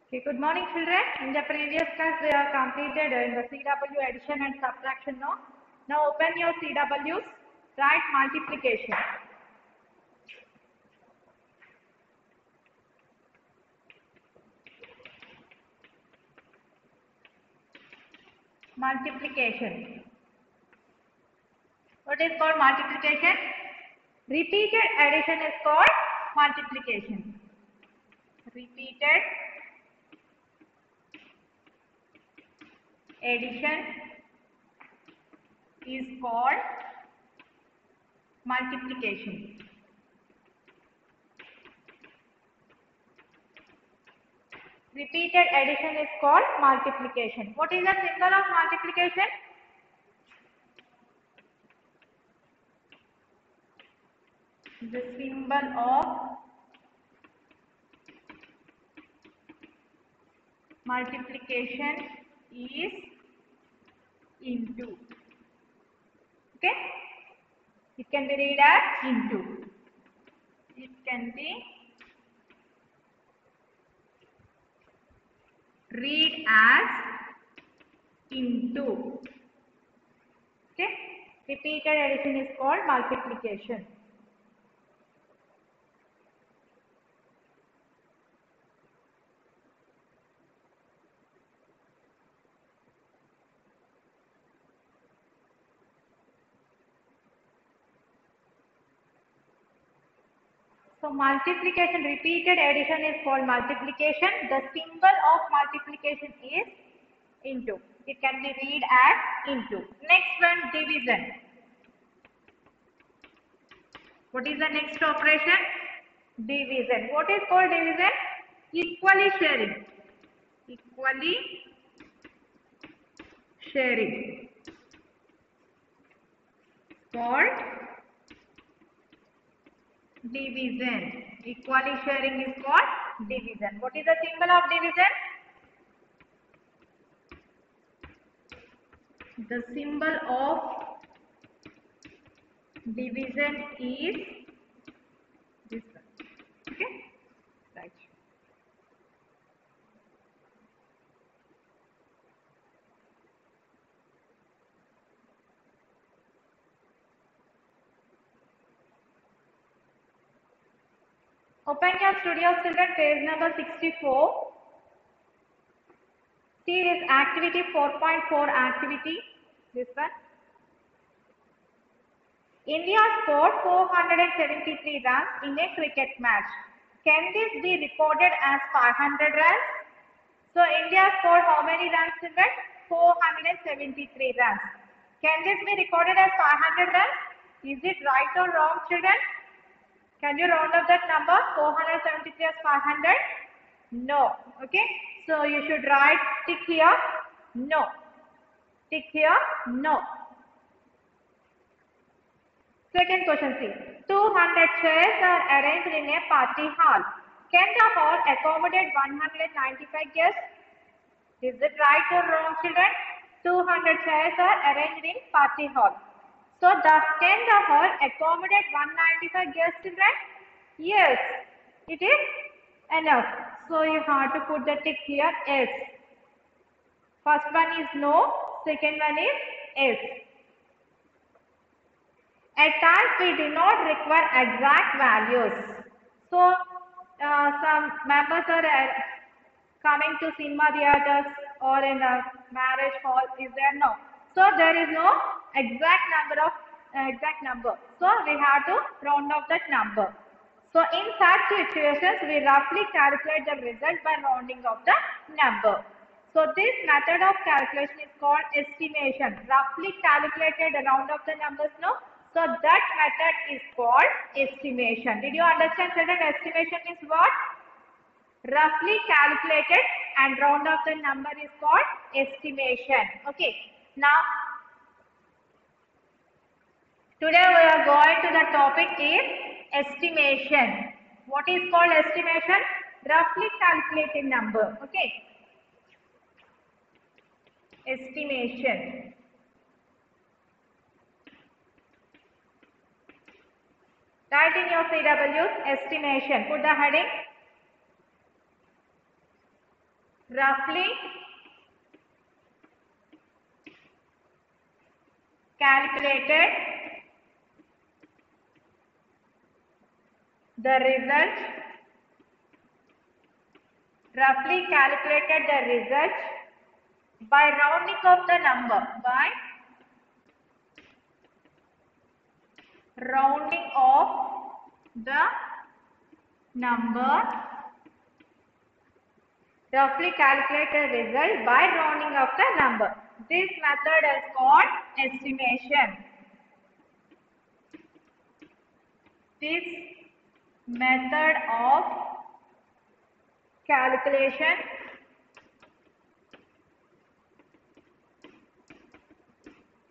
Okay, good morning children. In the previous class we have completed in the CW addition and subtraction now. Now open your CWs, write multiplication. Multiplication. What is called multiplication? Repeated addition is called multiplication. Repeated addition is called multiplication. Repeated addition is called multiplication. What is the symbol of multiplication? The symbol of multiplication is into. Okay? It can be read as into. It can be read as into. Okay? Repeated addition is called multiplication. So multiplication, repeated addition is called multiplication. The symbol of multiplication is into. It can be read as into. Next one, division. What is the next operation? Division. What is called division? Equally sharing. Equally sharing. Called division. Equally sharing is called division. What is the symbol of division? The symbol of division is this one. Okay? Right. Open your studio children, page number 64. See this activity 4.4 activity. This one. India scored 473 runs in a cricket match. Can this be recorded as 500 runs? So India scored how many runs children? 473 runs. Can this be recorded as 500 runs? Is it right or wrong children? Can you round up that number 473 as 500? No. Okay. So you should write tick here. No. Tick here. No. Second question, see. 200 chairs are arranged in a party hall. Can the hall accommodate 195 guests? Is it right or wrong, children? 200 chairs are arranged in party hall. So, can the hall accommodate 195 guests, children? Yes, it is enough. So, you have to put the tick here, yes. First one is no, second one is yes. At times we do not require exact values. So some members are coming to cinema theaters or in a marriage hall. Is there? No. So there is no exact number. So we have to round off that number. So in such situations we roughly calculate the result by rounding off the number. So this method of calculation is called estimation. Roughly calculated round of the numbers, no? So that method is called estimation. Did you understand children? Estimation is what? Roughly calculated and round of the number is called estimation. Okay. Now, today we are going to the topic is estimation. What is called estimation? Roughly calculated number. Okay. Estimation. Write in your CWs estimation. Put the heading. roughly calculated the result, roughly calculated the result by rounding of the number, by rounding of the number, roughly calculate the result by rounding of the number. This method is called estimation. This method of calculation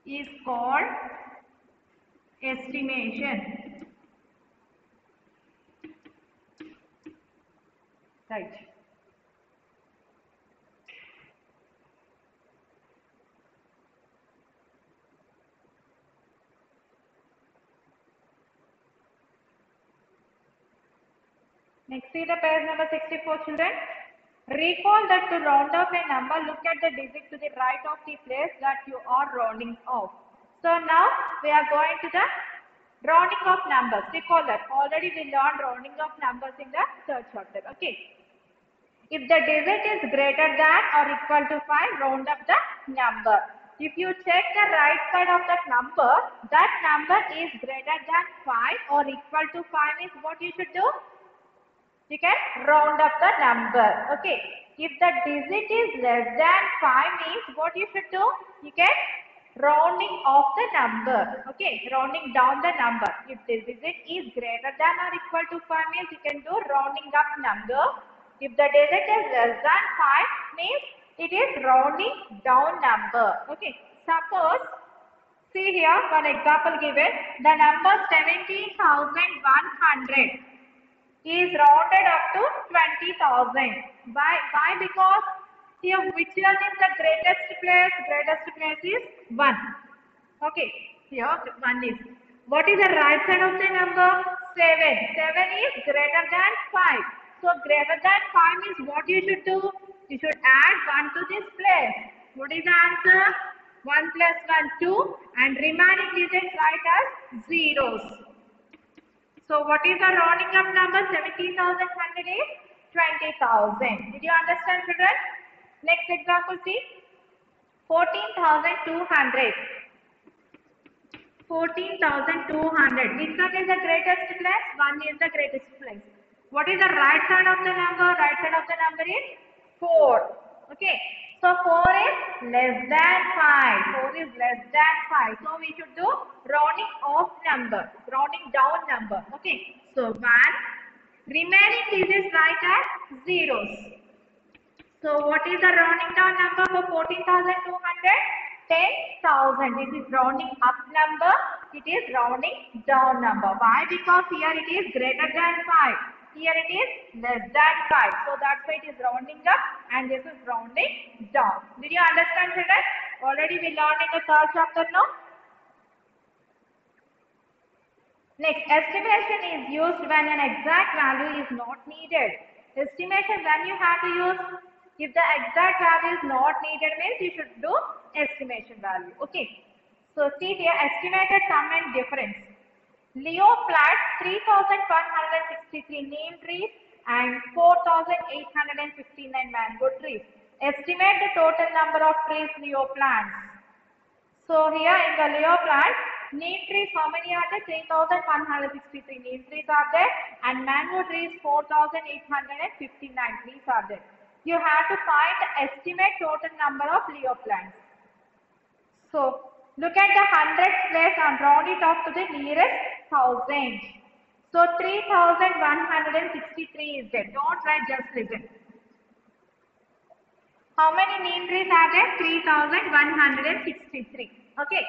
is called estimation. Right. Next, see the page number 64, children. Recall that to round off a number, look at the digit to the right of the place that you are rounding off. So now we are going to the rounding of numbers. Recall that already we learned rounding of numbers in the third chapter. Okay. If the digit is greater than or equal to 5, round up the number. If you check the right side of that number is greater than 5 or equal to 5 means what you should do? You can round up the number. Okay. If the digit is less than 5 means what you should do? You can rounding off the number. Okay. Rounding down the number. If the digit is greater than or equal to 5 means you can do rounding up number. If the digit is less than 5 means it is rounding down number. Okay. Suppose, see here one example given. The number 17,100 is rounded up to 20,000. Why? Because here which one is the greatest place? Greatest place is 1. Okay. Here 1 is. What is the right side of the number? 7. 7 is greater than 5. So greater than 5 means what you should do? You should add 1 to this place. What is the answer? 1 plus 1, 2, and remaining digits write as zeros. So what is the rounding up number? 17,100 is 20,000. Did you understand, children? Next example, see. 14,200. 14,200. Which one is the greatest place? 1 is the greatest place. What is the right side of the number? Right side of the number is 4. Okay. So 4 is less than 5. 4 is less than 5. So we should do rounding off number, rounding down number. Okay. So 1. Remaining digits write as zeros. So what is the rounding down number for 14,200? 10,000. This is rounding up number. It is rounding down number. Why? Because here it is greater than 5. Here it is less than 5. So that's why it is rounding up and this is rounding down. Did you understand, children? Already we learned in the third chapter now. Next, estimation is used when an exact value is not needed. Estimation when you have to use, if the exact value is not needed means you should do estimation value. Okay. So see here, estimated sum and difference. Leo plants 3,163 neem trees and 4,859 mango trees. Estimate the total number of trees Leo plants. So here in the Leo plant, neem trees, how many are there? 3,163 neem trees are there, and mango trees 4,859 trees are there. You have to find the estimate total number of Leo plants. So look at the hundredth place and round it off to the nearest thousand. So 3,163 is there. Don't write, just listen. How many neem trees are there? 3,163. Okay.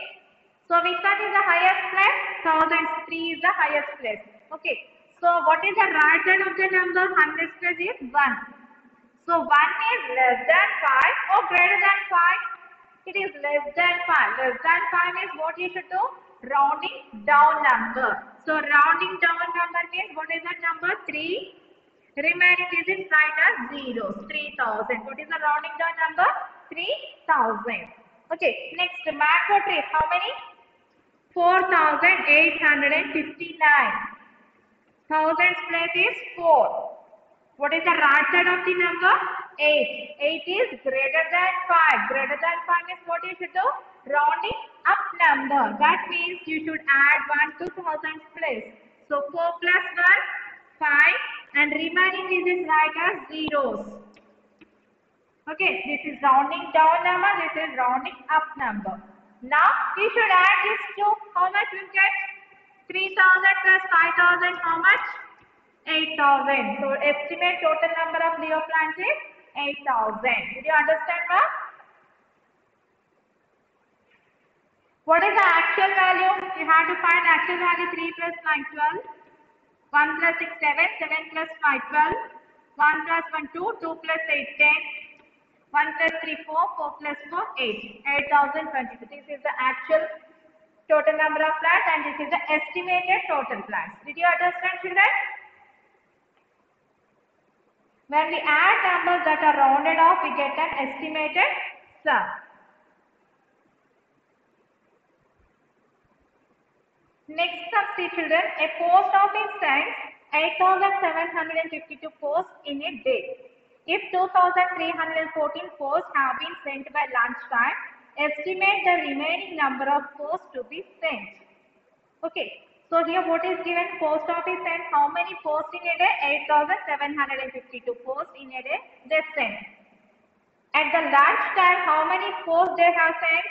So which one is the highest place? 1,003 is the highest place. Okay. So what is the right side of the number? 100th place is 1. So 1 is less than 5 or greater than 5? It is less than 5. Less than 5 means what you should do? Rounding down number. So rounding down number means what is that number? 3. Remaining digits write as zeros. 3000. What is the rounding down number? 3000. Okay. Next, macro trace. How many? 4859. Thousands place is 4. What is the right side of the number? 8. 8 is greater than 5. Greater than 5 means what you should do? Rounding up number. That means you should add 1 to thousands place. So 4 plus 1, 5. And remaining digits write as zeros. Okay, this is rounding down number. This is rounding up number. Now we should add this to how much we get? 3000 plus 5000, how much? 8000. So estimate total number of Leo plants is 8000. Did you understand, ma'am? What is the actual value? You have to find actual value. 3 plus 9, 12. 1 plus 6, 7. 7 plus 5, 12. 1 plus 1, 2. 2 plus 8, 10. 1 plus 3, 4. 4 plus 4, 8. 8022. This is the actual total number of plants and this is the estimated total plants. Did you understand, children? When we add numbers that are rounded off, we get an estimated sum. Next up, see children, a post office sends 8,752 posts in a day. If 2,314 posts have been sent by lunchtime, estimate the remaining number of posts to be sent. Okay. So here what is given? Post office sent how many posts in a day? 8,752 posts in a day they sent. At the lunch time, how many posts they have sent?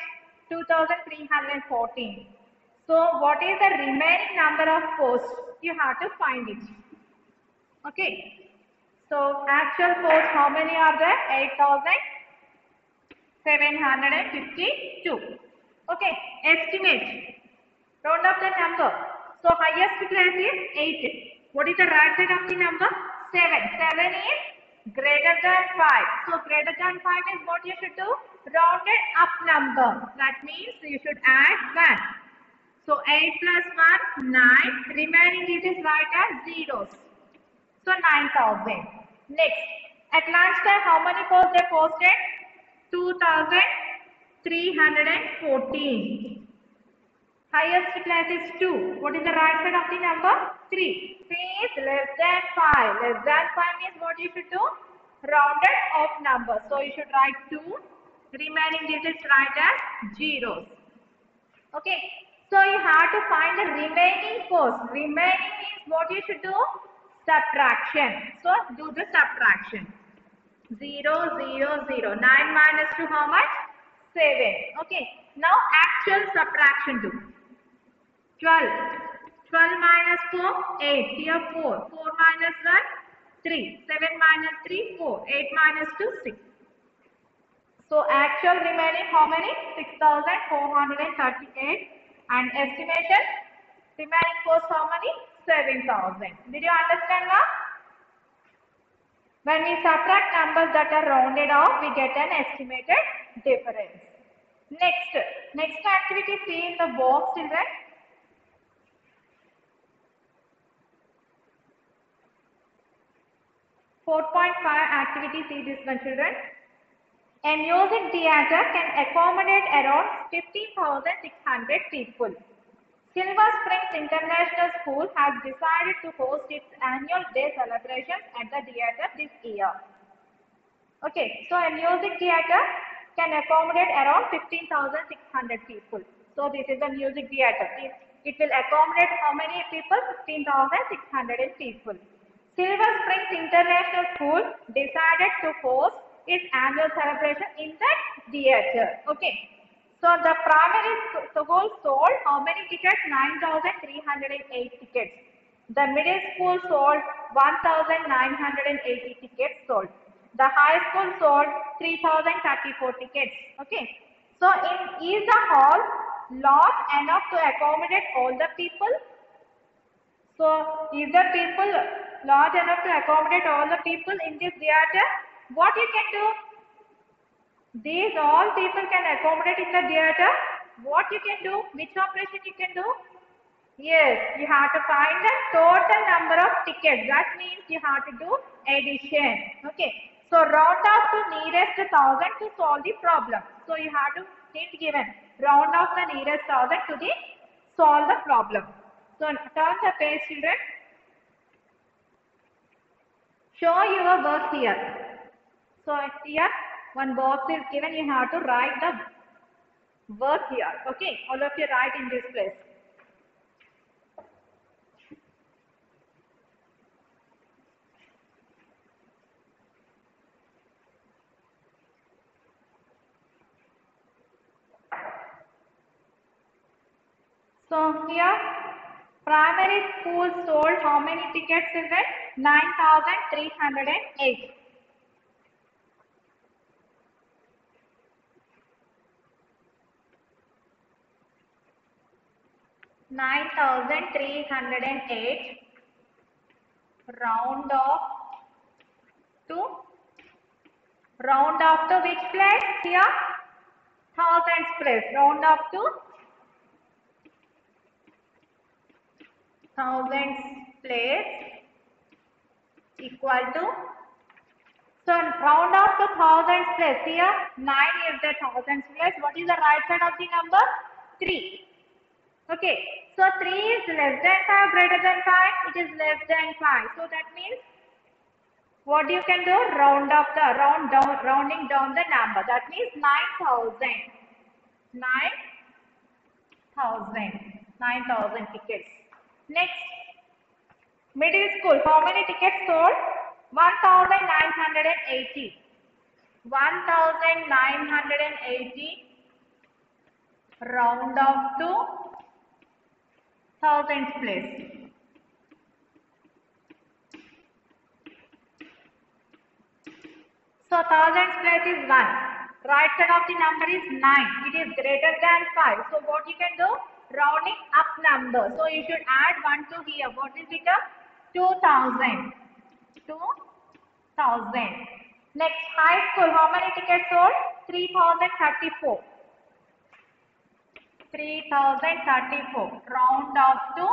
2,314. So what is the remaining number of posts? You have to find it. Okay. So actual posts, how many are there? 8,752. Okay. Estimate. Round up the number. So highest class is 8. What is the right side of the number? 7. 7 is greater than 5. So greater than 5 is what you should do? Rounded up number. That means you should add 1. So 8 plus 1, 9. Remaining digits write as zeros. So 9,000. Next, at lunchtime, how many posts they posted? 2,314. Highest class is 2. What is the right side of the number? 3. 3 is less than 5. Less than 5 means what you should do? Rounded off number. So you should write 2. Remaining digits write as zeros. Okay. So you have to find the remaining posts. Remaining means what you should do? Subtraction. So do the subtraction. 0, 0, 0. 9 minus 2 how much? 7. Okay. Now actual subtraction do. 12. 12 minus 4, 8. Here 4. 4 minus 1, 3. 7 minus 3, 4. 8 minus 2, 6. So actual remaining how many? 6,438. And estimation remaining post how many? 7,000. Did you understand now? When we subtract numbers that are rounded off, we get an estimated difference. Next activity, see in the box, children. Activity, see this one, children. A music theatre can accommodate around 15,600 people. Silver Springs International School has decided to host its annual day celebrations at the theatre this year. Okay, so a music theatre can accommodate around 15,600 people. So this is a music theatre. It will accommodate how many people? 15,600 people. Silver Springs International School decided to host its annual celebration in that theatre. Okay. So the primary school sold how many tickets? 9,308 tickets. The middle school sold 1,980 tickets sold. The high school sold 3,034 tickets. Okay. So is the hall large enough to accommodate all the people? So is the people large enough to accommodate all the people in this theatre? What you can do? These all people can accommodate in the theatre. What you can do? Which operation you can do? Yes, you have to find the total number of tickets. That means you have to do addition. Okay. So round off to nearest 1,000 to solve the problem. So you have to hint given. Round off the nearest 1,000 to the solve the problem. So turn the page, children. Show your work here. So here one box is given. You have to write the work here. Okay. All of you write in this place. So here primary school sold how many tickets is it? 9,308. 9,308 round off to which place? Here thousands place. Round off to thousands place equal to, so round off to thousands place. Here 9 is the thousands place. What is the right side of the number? 3. Okay, so 3 is less than 5, greater than 5, it is less than 5. So that means what you can do? Rounding down the number. That means 9,000. 9,000 tickets. Next, middle school. How many tickets sold? 1,980. 1,980 round off to thousands place. So thousands place is 1. Right side of the number is 9. It is greater than 5. So what you can do? Rounding up number. So you should add 1 to here. What is it? 2,000. 2,000. Next, high school. How many tickets sold? 3,034. 3,034. Round off to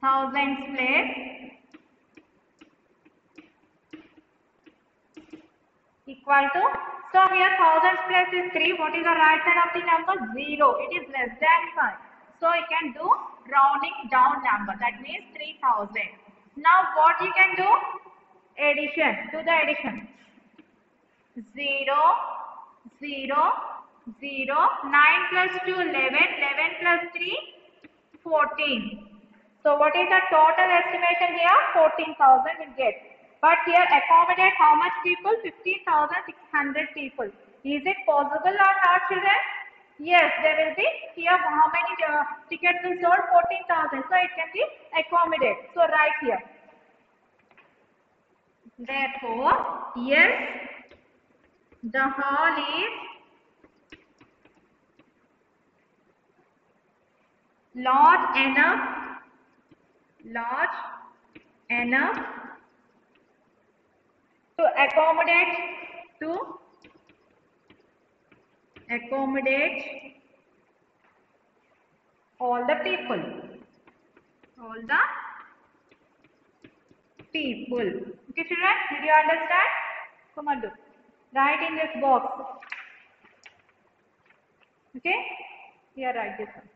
thousands place equal to, so here thousands place is 3. What is the right side of the number? 0. It is less than 5. So you can do rounding down number. That means 3,000. Now what you can do? Addition. Do the addition. 0, 0, 0. 9 plus 2, 11. 11 plus 3, 14. So what is the total estimation here? 14,000 will get. But here accommodate how much people? 15,600 people. Is it possible or not, children? Yes, there will be. Here how many tickets will sold? 14,000. So it can be accommodate. So right here. Therefore, yes, the hall is large enough to accommodate all the people. Okay, children, did you understand? Come on, do. Write in this box. Okay, here write this one.